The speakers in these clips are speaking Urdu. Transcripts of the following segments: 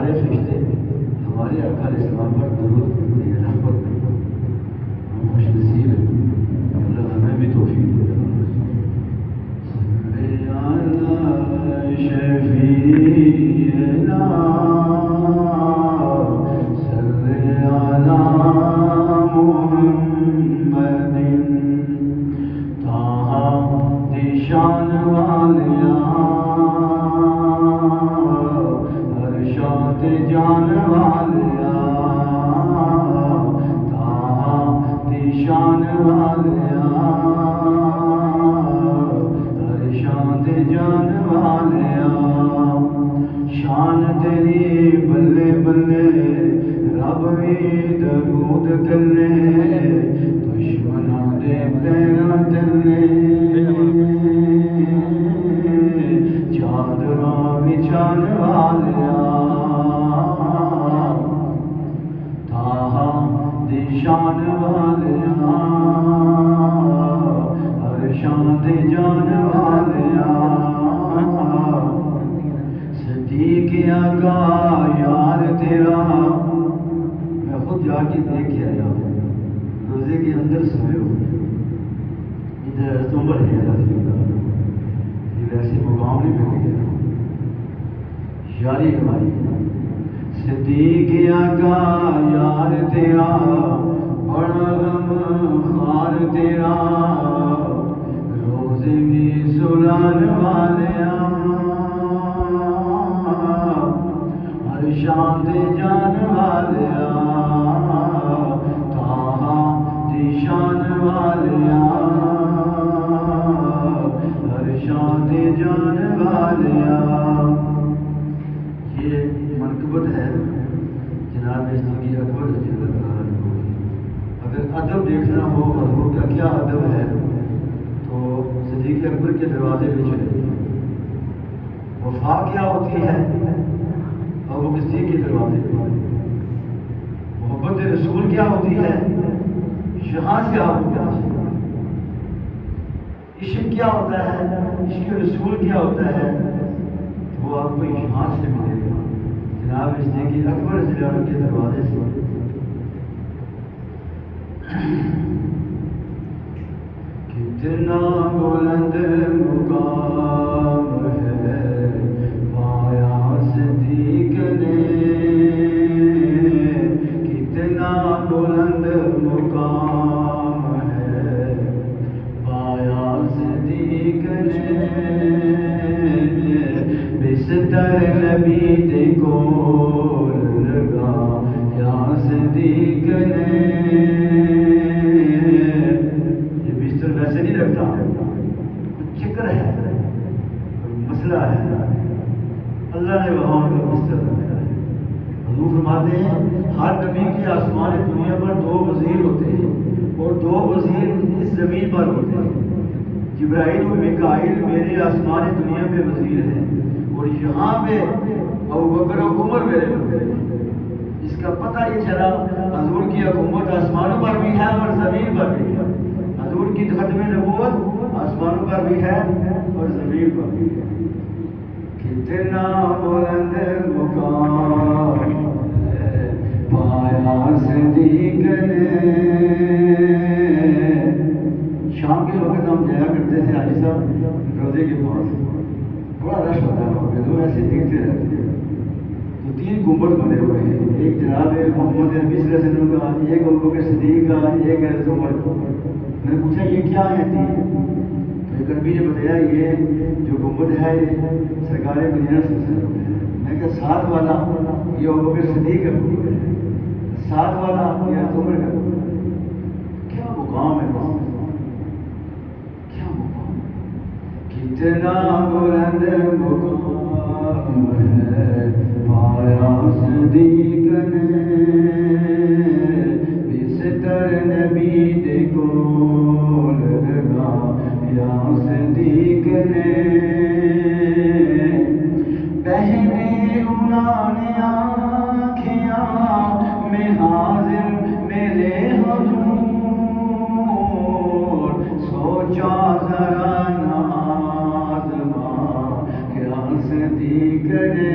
سارے فرشتے ہمارے آقا علیہ السلام پر درود پڑھتے ہیں، رحمت پڑھتے ہیں۔ ہم خوش نصیب ہیں، اللہ ہمیں بھی توفیق دے۔ شفیعنا صلی علی محمد طه نشان والیا ارشاد جان والیا طه نشان والیا ارشاد جان والیا شان تیری بلے بلے رب بھی درود کلے دشمناں دے پیراں تلے چادراں وچھان والیا طه دی شان والیا ارشاد جان والیا صدیق آقا یار تیرا میں خود جا کے دیکھ کے آیا ہوں، روزے کے اندر سوئے ہو ادھر حضرت عمر ہے یہ ویسے مقام نہیں مل گیا یاری ہماری صدیق آقا یار تیرا بڑا غم خار تیرا روزے بھی سلان والیا ارشاد جان والیا طه دی شان والیا ارشاد جان والیا۔ یہ منقبت ہے جناب صدیق اکبر رضی اللہ تعالیٰ عنہ۔ اگر ادب دیکھنا ہو حضور کا کیا ادب ہے تو صدیق اکبر کے دروازے پہ چلے۔ وفا کیا ہوتی ہے اور وہ کسی کے دروازے پہ، محبت رسول کیا ہوتی ہے یہاں سے آپ کو کیا، عشق کیا ہوتا ہے، عشق رسول کیا ہوتا ہے وہ آپ کو یہاں سے ملے گا جناب صدیق اکبر رضی اللہ عنہ کے دروازے سے۔ کتنا بلند مقام ہے پایا صدیق نے، کتنا بلند مقام ہے پایا صدیق نے، بستر نبی دے کول لگا یا صدیق نے۔ یہ بستر ویسے نہیں رکھتا، کچھ چکر ہے، کوئی مسئلہ ہے، اللہ نے وہاں کا بستر رکھا ہے۔ حضور فرماتے ہیں ہر نبی کے آسمان دنیا پر دو وزیر ہوتے ہیں اور دو وزیر اس زمین پر ہوتے ہیں، جبرائیل و میکائیل میرے آسمان دنیا پہ وزیر ہیں اور یہاں پہ ابوبکر و عمر میرے وزیر ہیں۔ اس کا پتہ یہ چلا حضور کی حکومت آسمانوں پر بھی ہے اور زمین پر بھی ہے، حضور کی ختم نبوت آسمانوں پر بھی ہے اور زمین پر بھی ہے۔ کتنا بلند مقام ہے پایا صدیق نے۔ شام کے وقت ہم جایا کرتے تھے حاجی صاحب روزے کے پاس، بڑا رش ہوتا ہے وہاں پہ، لوگ ایسے دیکھتے رہتے ہیں۔ تو تین گنبد بنے ہوئے ہیں، ایک جناب محمد عربی صلی اللہ علیہ وسلم کا، ایک ابوبکر صدیق کا، ایک حضرت عمر کا۔ میں نے پوچھا یہ کیا ہے تین؟ تو نبی نے بتایا یہ جو گنبد ہے سرکار مدینہ صلی اللہ علیہ وسلم ہے۔ میں کہا ساتھ والا یہ ابوبکر صدیق کا گنبد ہے، ساتھ والا یہ حضرت عمر کا گنبد ہے۔ کیا مقام ہے، کیا مقام، کتنا بلند مقام ہے پایا صدیق نے، بستر نبی دے کول لگا یا صدیق نے، پہنے انہوں نے آنکھیاں میں حاضر میرے حضور، سوچا ذرا ناز ماں کیا صدیق نے،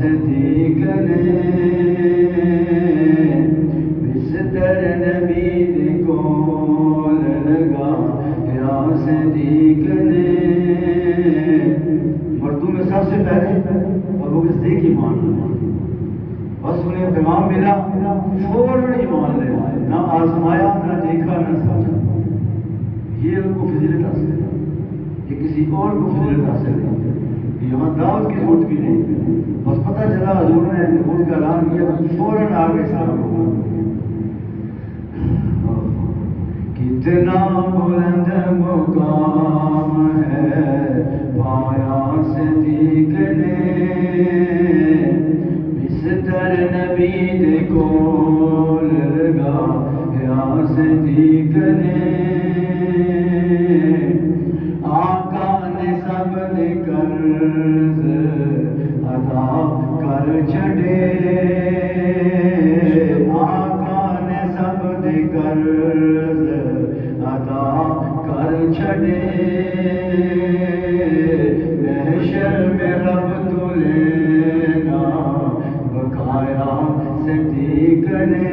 صدیق نے بستر نبی دے کول لگا یا صدیق نے مردوں میں سب سے پہلے ابو بکر صدیق ایمان لایا بس انہیں پیغام ملا فوراً ایمان لے آئے نہ آزمایا نہ دیکھا نہ سمجھا یہ ان کو فضیلت حاصل ہے یہ کسی اور کو فضیلت حاصل ہے یہاں دعوت کی ضرورت بھی نہیں بس پتہ چلا حضور نے نبوت کا اعلان کیا تو فوراً آگے اسلام کو کتنا بلند مقام ہے پایا صدیق نے بستر نبی دے کول لگا یا صدیق نے آقا نے سب دے قرض ادا کر چھڑے آقا نے سب دے قرض ادا کر چھڑے محشر میں رب تو لینا بقایا صدیق نے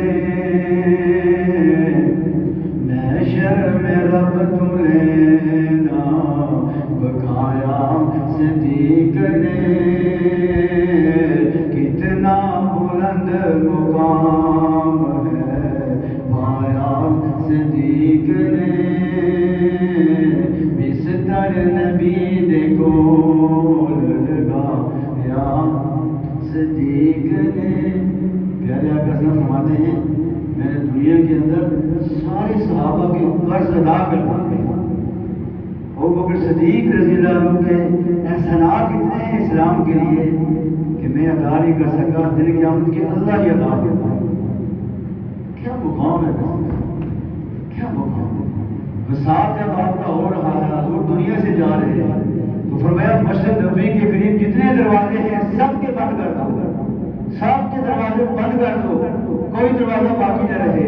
محشر میں رب تو لینا بقایا صدیق نے کتنا بلند مقام ہے پایا صدیق نے بستر نبی دے کول لگا یا صدیق نے پیارے آقا فرماتے ہیں میں نے دنیا کے اندر سارے صحابہ کے قرض ادا کر دیے ابو بکر صدیق رضی اللہ عنہ کے احسانات اتنے ہیں اسلام کے لیے کہ میں ادا نہیں کر سکا دل قیامت کے اللہ ہی ادا کرتا ہے کیا مقام ہے کیا مقام ہے وصال جب آپ کا ہو رہا ہے حضور دنیا سے جا رہے ہیں تو فرمایا مسجد نبوی کے قریب جتنے دروازے ہیں سب کے بند کر دو سب کے دروازے بند کر دو کوئی دروازہ باقی نہ رہے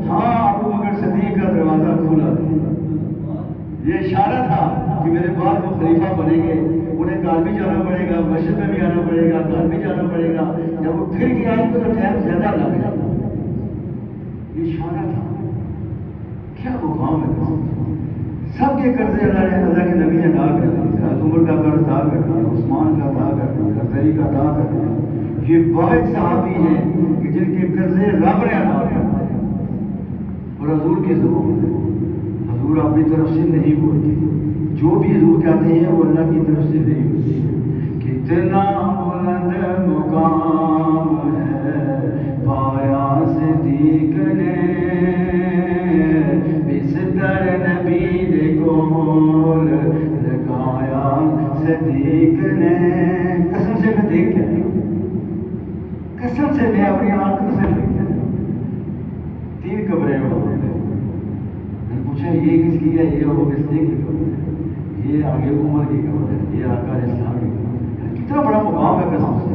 ہاں ابو بکر صدیق کا دروازہ کھلا یہ اشارہ تھا کہ میرے بعد وہ خلیفہ بنیں گے انہیں گھر بھی جانا پڑے گا مسجد میں بھی آنا پڑے گا گھر بھی جانا پڑے گا جب وہ پھر کے آئیں گے تو ٹائم زیادہ لگ گیا یہ اشارہ تھا کیا مقام ہے سب کے قرضے اللہ کے نبی نے ادا کر دیا عمر کا قرض ادا کر دیا عثمان کا ادا کر دیا علی کا ادا کر دیا یہ واحد صحابی ہیں کہ جن کے قرضے رب نے ادا کر دیا اور حضور کی زبان ہے حضور اپنی طرف سے نہیں بولتے جو بھی حضور کہتے ہیں وہ اللہ کی طرف سے نہیں ہوتے کتنا بلند مقام ہے پایا صدیق نے بستر نبی دے کول لگایا صدیق نے قسم سے میں دیکھ کے قسم سے میں اپنی آنکھوں سے دیکھ کے 3 قبریں میں نے پوچھا یہ کس کی ہے یہ وہ کس کی قبر ہے یہ آگے عمر کی قبر ہے یہ آقا اسلام کی قبر ہے کتنا بڑا مقام ہے قسم سے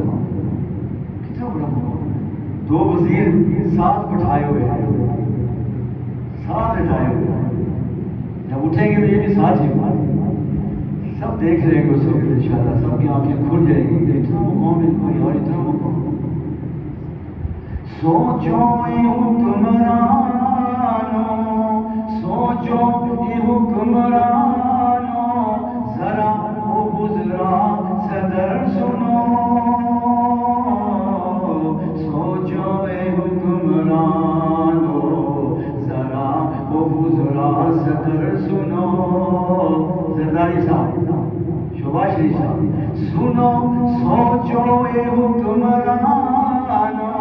کتنا بڑا مقام ہے 2 وزیر ساتھ بٹھائے ہوئے ہیں ساتھ بٹھائے ہوئے ہیں جب اٹھیں گے تو یہ بھی ساتھ ہی سب دیکھ رہے گے اس وقت انشاءاللہ سب کی آنکھیں کھل جائیں گی اتنا مقام ہے کوئی اور اتنا مقام سوچو حکمرانوں سوچو حکمرانوں ذرا وہ بزرا صدر سنو سوچو حکمرانوں ذرا وہ بزرا صدر سنو زرداری صاحب شباش شریف صاحب سنو سوچو حکمرانوں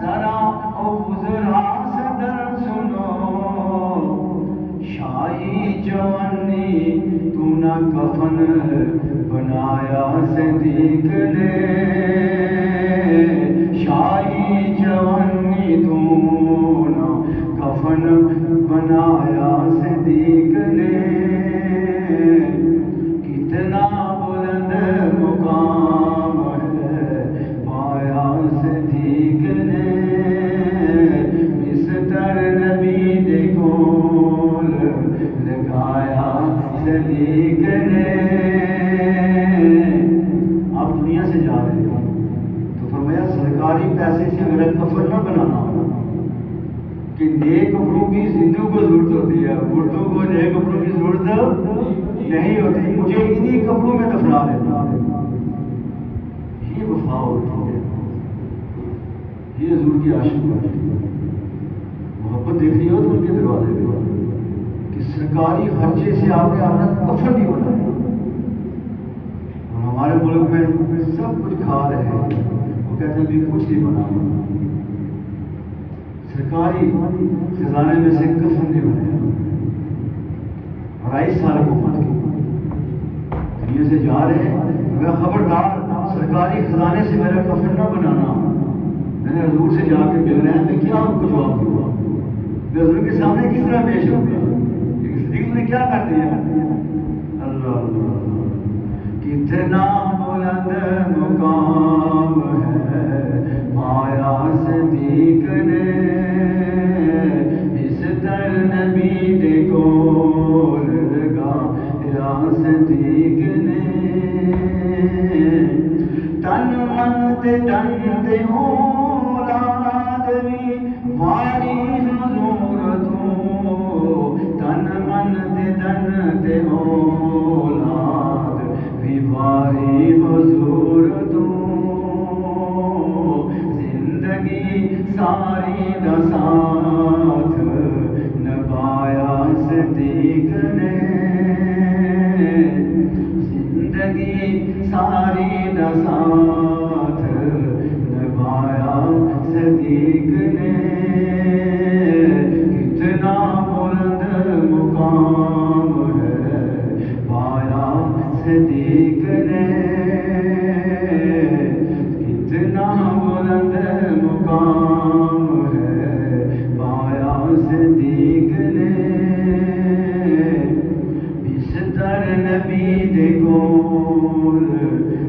ذرا وہ بزرا صدر سنو شاہی جوانی تو نہ کفن بنایا صدیق نے شاہی جوانی تو نہ کفن بنایا صدیق نے کتنا بلند مقام ہے پایا صدیق نے بستر نبی دے کول لگایا صدیق نے آپ دنیا سے جا رہے ہیں سرکاری پیسے سے میرا کفن نہ بنانا کہ نیک کپڑوں کی زندوں کو ضرورت ہوتی ہے، مردوں کو نیک کپڑوں کی ضرورت نہیں ہوتی، مجھے انہی کپڑوں میں دفنا دینا، یہ وفا ہوتی ہے، یہ حضور کی عاشق ہے۔ محبت دیکھنی ہو تو ان کے دروازے پہ کہ سرکاری خرچے سے آپ نے اپنا کفن نہیں بنایا، اور ہمارے ملک میں سب کچھ کھا رہے ہیں، وہ کہتے ہیں بھی کچھ نہیں بنا، سرکاری خزانے میں سے کفن نہیں بنایا، 2.5 سال حکومت کی دنیا سے جا رہے ہیں، میں خبردار سرکاری خزانے سے میرا کفن نہ بنانا، میں نے حضور سے جا کے مل رہے ہیں، میں کیا ان کو جواب دوں گا، میں حضور کے سامنے کس طرح پیش ہوں گا، صدیق نے کیا کر دیا، اللہ اللہ کتنا بلند مقام ہے پایا صدیق نے اس در نبی دے کول لگایا صدیق نے تن من تے دن تے اولاد وی واری حضور تو تن من تے دن تے اولاد وی واری حضور تو زندگی ساری دا ساتھ نبھایا صدیق نے زندگی ساری دا ساتھ نبھایا صدیق نے کتنا بلند مقام ہے پایا صدیق نے کتنا بلند مقام ہے پایا صدیق نے بستر نبی دے کول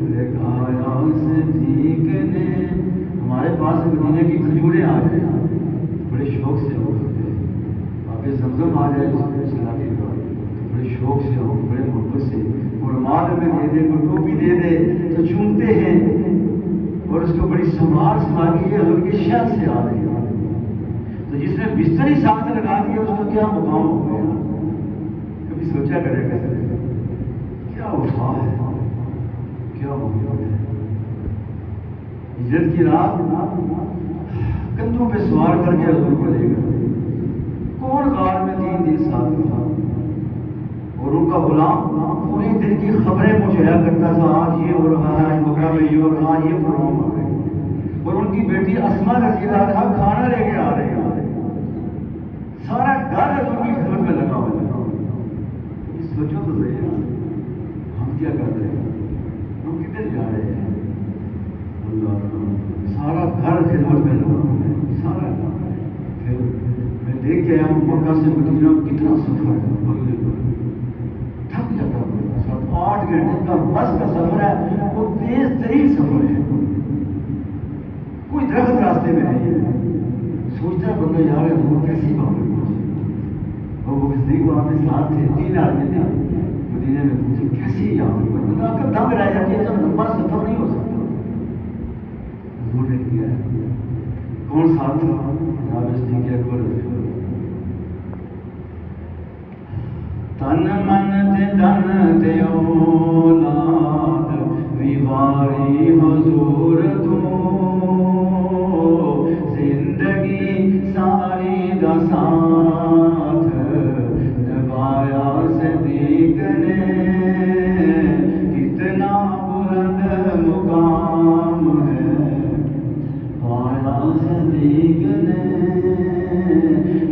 لگایا صدیق نے۔ ہمارے پاس مدینے کی کھجوریں آ جائیں بڑے شوق سے ہو آگے زمزم آ جائے اس علاقے کا بڑے شوق سے ہو بڑے محبت سے اور مال میں دے دے کوئی ٹوپی دے دے تو چومتے ہیں اور اس کو بڑی سنبھال سنبھالی ہے حضور کے شہد سے آ رہی ہے، تو جس نے بستر ہی ساتھ لگا دیا اس کا کیا مقام ہو گیا، کبھی سوچا کرے گا کیا وفا ہے، کیا محبت ہے۔ ہجرت کی رات کندھوں پہ سوار کر کے حضور کو لے گئے، کون غار میں 3 دن ساتھ رہا، اور ان کا غلام پوری دن کی خبریں پہنچایا کرتا تھا، آج یہ ہو رہا ہے، آج بکرا میں یہ ہو رہا ہے، یہ پروگرام ہو رہے ہیں، اور ان کی بیٹی اسما رضی اللہ عنہا کھانا لے کے آ رہے ہیں، سارا گھر حضور کی خدمت میں لگا ہوا ہے۔ سوچو تو صحیح ہے ہم کیا کر رہے ہیں، ہم کدھر جا رہے ہیں، اللہ سارا گھر خدمت میں لگا ہوا ہے، سارا گھر۔ پھر میں دیکھ کے آیا ہوں مکہ سے مدینہ کتنا سفر ہے، تھک جاتا ہوں، 7-8 گھنٹے کا بس کا سفر ہے، وہ تیز ترین سفر ہے، کوئی درخت راستے میں نہیں ہے، سوچتا ہے بندہ یار حضور کیسی بات ہے، اور وہ نزدیک وہاں پہ ساتھ تھے، 3 آدمی تھے مدینے میں، پوچھے کیسی یاد ہے، بندہ کا دم رہ جاتی ہے، اتنا لمبا سفر نہیں ہو سکتا، حضور نے کیا ہے، کون ساتھ تھا، جناب صدیق اکبر رضی اللہ عنہ۔ تن من تے دن تے اولاد وی واری حضور تو زندگی ساری دا ساتھ نبھایا صدیق نے کتنا بلند مقام ہے پایا صدیق نے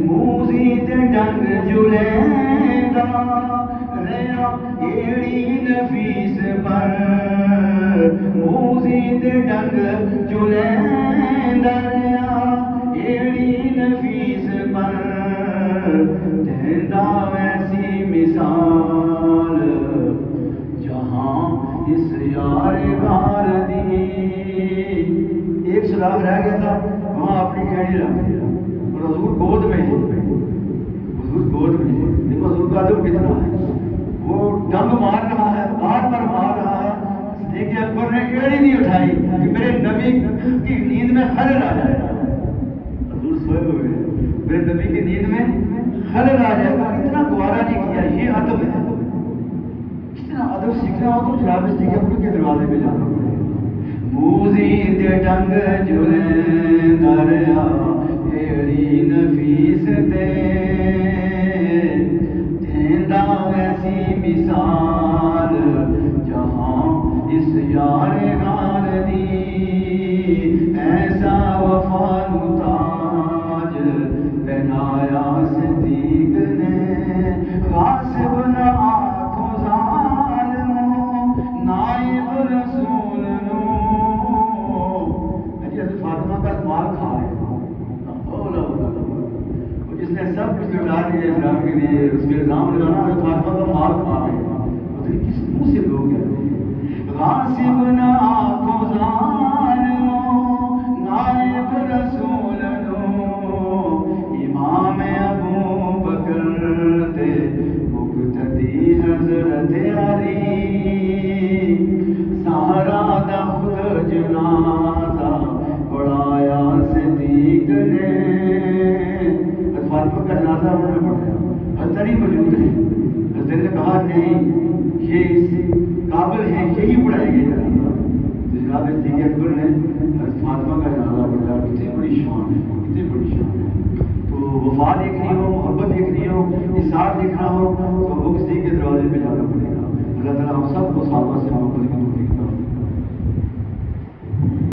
موزی تے ڈنگ جلیندا ریا ایڑی نفیس پر موزی تے ڈنگ جلیندا ریا ایڑی نفیس پر دیندا ویسی مثال جہاں اس یار غار دی۔ ایک سلاخ رہ گیا تھا وہاں اپنی ایڑی رکھ دیا اور حضور گود میں ہی، حضور گود میں ہی، دیکھو حضور کا ادب کتنا ہے، وہ ڈنگ مار رہا ہے، بار بار مار رہا ہے، صدیق اکبر نے ایڑی نہیں اٹھائی کہ میرے نبی کی نیند میں گوارا نہیں کیا. یہ ادب ہے. اتنا ادب سیکھنا ہو تو جناب استغفار کے دروازے پہ جانا پڑے گا. موزی دے ڈنگ جلیں دریا ایڑی نفیس دے دیندہ ایسی مثال جہاں اس یار غار دی ایسا وفا تاج پہنایا صدیق نے غاصب نہ آنکھوں ظالموں نائب رسول نو. حضرت فاطمہ کا مال کھا رہے جس نے سب کچھ لٹا دیا اسلام کے لیے اس پہ الزام لگانا حضرت فاطمہ کا مال کھا رہے ہیں. کس منہ سے لوگ کہتے ہیں غاصب نہ آنکھوں ظالموں نائب رسول نو امام ابو بکر تے مقتدی حضرت علی سہارا دا خود جنازہ پڑھایا صدیق نے. فاطمہ کا جنازہ انہوں نے پڑھایا. حضرت علی موجود ہے. حضرت نے کہا نہیں یہ اس قابل ہے یہی پڑھائے گے جنازہ. تو جناب صدیق اکبر نے حضرت فاطمہ کا جنازہ پڑھایا. کتنی بڑی شان ہے, کتنی بڑی شان ہے. تو وفا دیکھنی ہو, محبت دیکھنی ہو, اثار دیکھنا ہو تو وہ صدیق کے دروازے پہ جانا پڑے گا. اللہ تعالیٰ ہم سب کو صحابہ سے محبت کی توفیق عطا فرمائے.